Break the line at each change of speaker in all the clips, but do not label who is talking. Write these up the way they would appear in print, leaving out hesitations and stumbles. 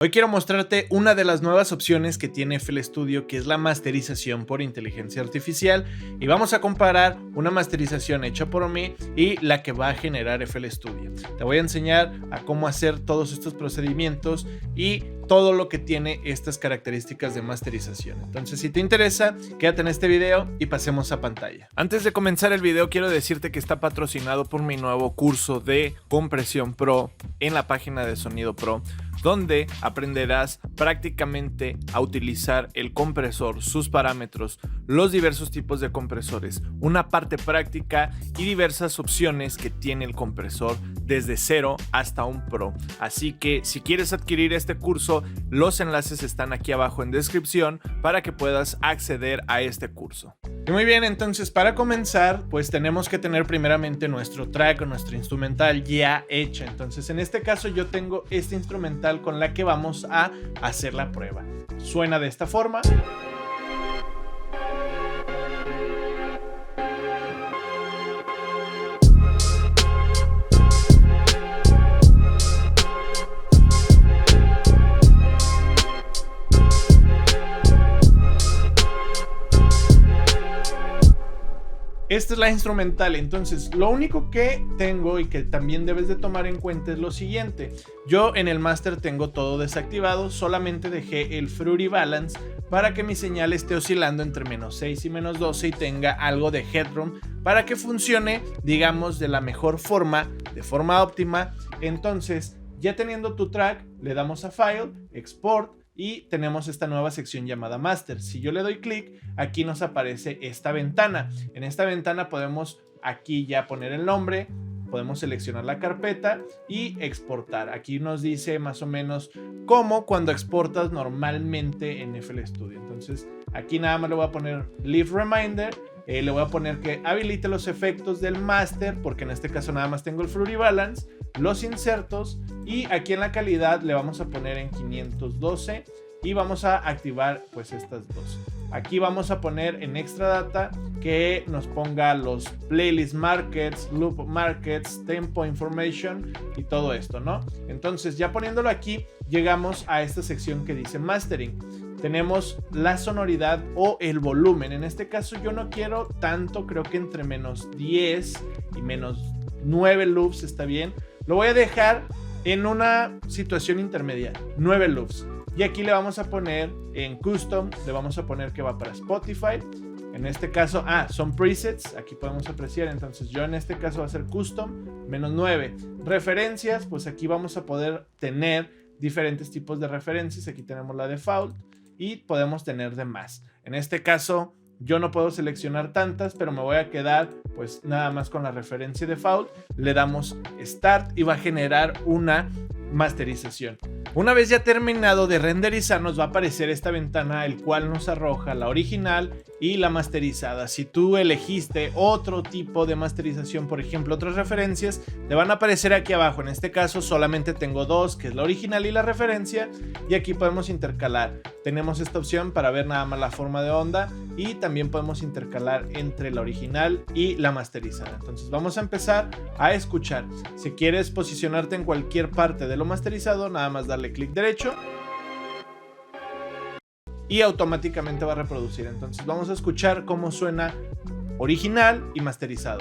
Hoy quiero mostrarte una de las nuevas opciones que tiene FL Studio, que es la masterización por inteligencia artificial, y vamos a comparar una masterización hecha por mí y la que va a generar FL Studio. Te voy a enseñar a cómo hacer todos estos procedimientos y todo lo que tiene estas características de masterización. Entonces, si te interesa, quédate en este video y pasemos a pantalla. Antes de comenzar el video, quiero decirte que está patrocinado por mi nuevo curso de compresión pro en la página de Sonido Pro, donde aprenderás prácticamente a utilizar el compresor, sus parámetros, los diversos tipos de compresores, una parte práctica y diversas opciones que tiene el compresor desde cero hasta un pro. Así que si quieres adquirir este curso, los enlaces están aquí abajo en descripción para que puedas acceder a este curso. Y muy bien, entonces para comenzar, pues tenemos que tener primeramente nuestro track o nuestro instrumental ya hecho. Entonces en este caso yo tengo este instrumental con la que vamos a hacer la prueba. Suena de esta forma. Esta es la instrumental. Entonces lo único que tengo y que también debes de tomar en cuenta es lo siguiente. Yo en el máster tengo todo desactivado, solamente dejé el Fruity Balance para que mi señal esté oscilando entre -6 y -12 y tenga algo de headroom para que funcione, digamos, de la mejor forma, de forma óptima. Entonces, ya teniendo tu track, le damos a File, Export, y tenemos esta nueva sección llamada Master. Si yo le doy clic, aquí nos aparece esta ventana. En esta ventana podemos aquí ya poner el nombre, podemos seleccionar la carpeta y exportar. Aquí nos dice más o menos cómo cuando exportas normalmente en FL Studio. Entonces aquí nada más le voy a poner Leave Reminder. Le voy a poner que habilite los efectos del Master, porque en este caso nada más tengo el Fruity Balance, los insertos, y aquí en la calidad le vamos a poner en 512 y vamos a activar pues estas dos. Aquí vamos a poner en Extra Data que nos ponga los Playlist Markets, Loop Markets, Tempo Information y todo esto, ¿no? Entonces ya poniéndolo aquí, llegamos a esta sección que dice Mastering. Tenemos la sonoridad o el volumen. En este caso yo no quiero tanto, creo que entre -10 y -9 loops está bien. Lo voy a dejar en una situación intermedia, 9 loops. Y aquí le vamos a poner en Custom, le vamos a poner que va para Spotify. En este caso, son presets, aquí podemos apreciar. Entonces yo en este caso va a ser Custom, -9. Referencias, pues aquí vamos a poder tener diferentes tipos de referencias. Aquí tenemos la default y podemos tener de más. En este caso yo no puedo seleccionar tantas, pero me voy a quedar pues nada más con la referencia default. Le damos Start y va a generar una masterización. Una vez ya terminado de renderizar, nos va a aparecer esta ventana, el cual nos arroja la original y la masterizada. Si tú elegiste otro tipo de masterización, por ejemplo otras referencias, te van a aparecer aquí abajo. En este caso solamente tengo dos, que es la original y la referencia, y aquí podemos intercalar. Tenemos esta opción para ver nada más la forma de onda, y también podemos intercalar entre la original y la masterizada. Entonces vamos a empezar a escuchar. Si quieres posicionarte en cualquier parte de lo masterizado, nada más darle clic derecho y automáticamente va a reproducir. Entonces vamos a escuchar cómo suena original y masterizado.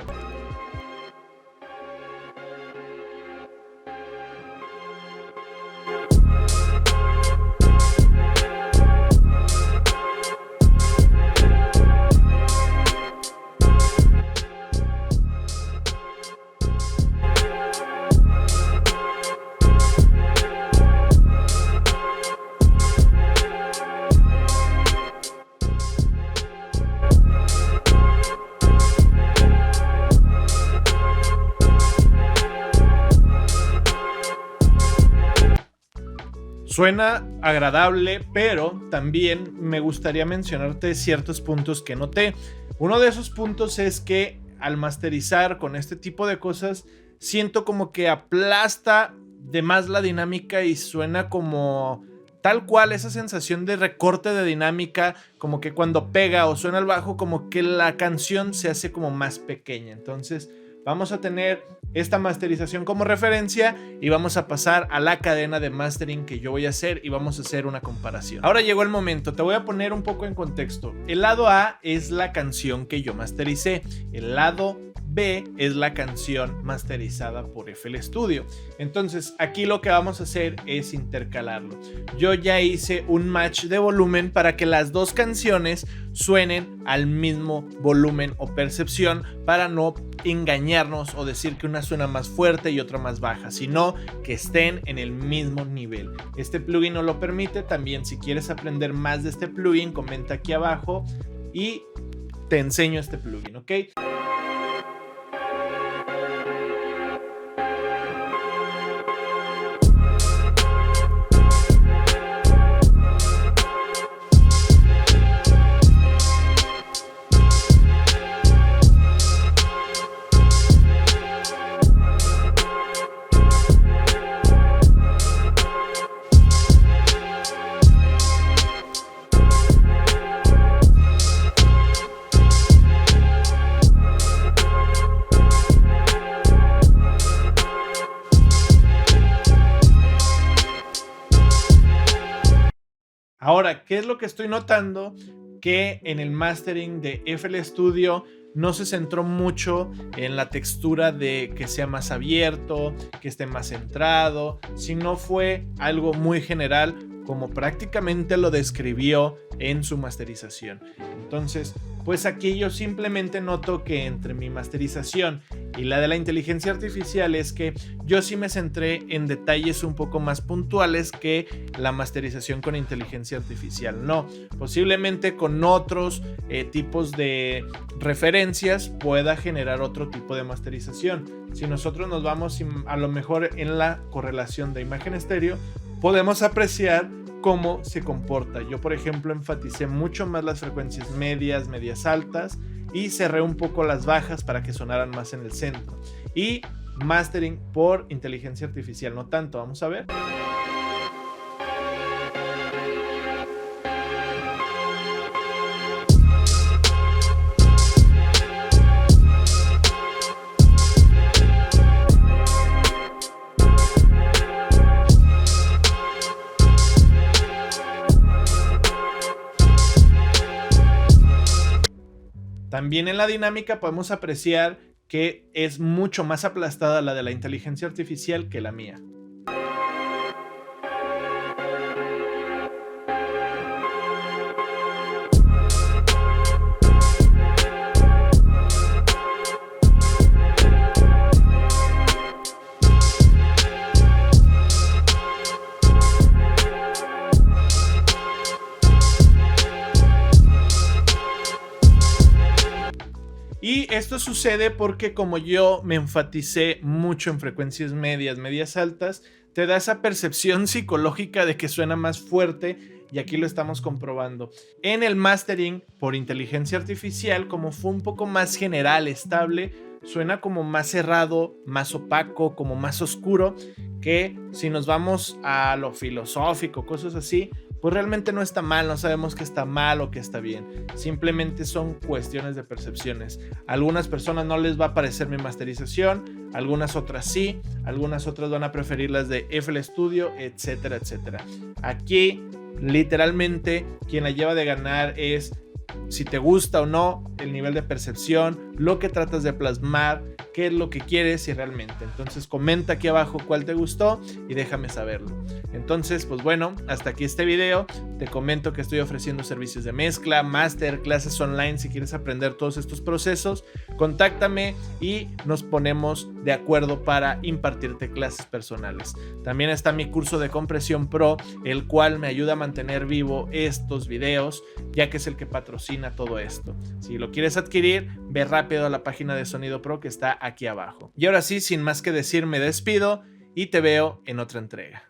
Suena agradable, pero también me gustaría mencionarte ciertos puntos que noté. Uno de esos puntos es que al masterizar con este tipo de cosas, siento como que aplasta de más la dinámica y suena como tal cual esa sensación de recorte de dinámica, como que cuando pega o suena el bajo, como que la canción se hace como más pequeña. Entonces, Vamos a tener esta masterización como referencia y vamos a pasar a la cadena de mastering que yo voy a hacer y vamos a hacer una comparación. Ahora llegó el momento, te voy a poner un poco en contexto. El lado A es la canción que yo mastericé, el lado B es la canción masterizada por FL Studio. Entonces aquí lo que vamos a hacer es intercalarlo. Yo ya hice un match de volumen para que las dos canciones suenen al mismo volumen o percepción, para no engañarnos o decir que una suena más fuerte y otra más baja, sino que estén en el mismo nivel. Este plugin nos lo permite. También, si quieres aprender más de este plugin, comenta aquí abajo y te enseño este plugin, ¿ok? Ahora, ¿qué es lo que estoy notando? Que en el mastering de FL Studio no se centró mucho en la textura de que sea más abierto, que esté más centrado, sino fue algo muy general, como prácticamente lo describió en su masterización. Entonces, pues aquí yo simplemente noto que entre mi masterización y la de la inteligencia artificial es que yo sí me centré en detalles un poco más puntuales que la masterización con inteligencia artificial. No, posiblemente con otros tipos de referencias pueda generar otro tipo de masterización. Si nosotros nos vamos a lo mejor en la correlación de imagen estéreo, podemos apreciar cómo se comporta. Yo, por ejemplo, enfaticé mucho más las frecuencias medias, medias altas, y cerré un poco las bajas para que sonaran más en el centro. Y mastering por inteligencia artificial, no tanto. Vamos a ver. También en la dinámica podemos apreciar que es mucho más aplastada la de la inteligencia artificial que la mía. Y esto sucede porque como yo me enfaticé mucho en frecuencias medias, medias altas, te da esa percepción psicológica de que suena más fuerte, y aquí lo estamos comprobando. En el mastering por inteligencia artificial, como fue un poco más general, estable, suena como más cerrado, más opaco, como más oscuro, que si nos vamos a lo filosófico, cosas así, pues realmente no está mal, no sabemos que está mal o que está bien. Simplemente son cuestiones de percepciones. A algunas personas no les va a parecer mi masterización, algunas otras sí, algunas otras van a preferir las de FL Studio, etcétera, etcétera. Aquí, literalmente, quien la lleva de ganar es si te gusta o no el nivel de percepción, lo que tratas de plasmar, qué es lo que quieres y realmente. Entonces comenta aquí abajo cuál te gustó y déjame saberlo. Entonces, pues bueno, hasta aquí este video. Te comento que estoy ofreciendo servicios de mezcla, máster, clases online. Si quieres aprender todos estos procesos, contáctame y nos ponemos de acuerdo para impartirte clases personales. También está mi curso de compresión pro, el cual me ayuda a mantener vivo estos videos, ya que es el que patrocina todo esto. Si lo quieres adquirir, ve rápido a la página de Sonido Pro que está aquí abajo. Y ahora sí, sin más que decir, me despido y te veo en otra entrega.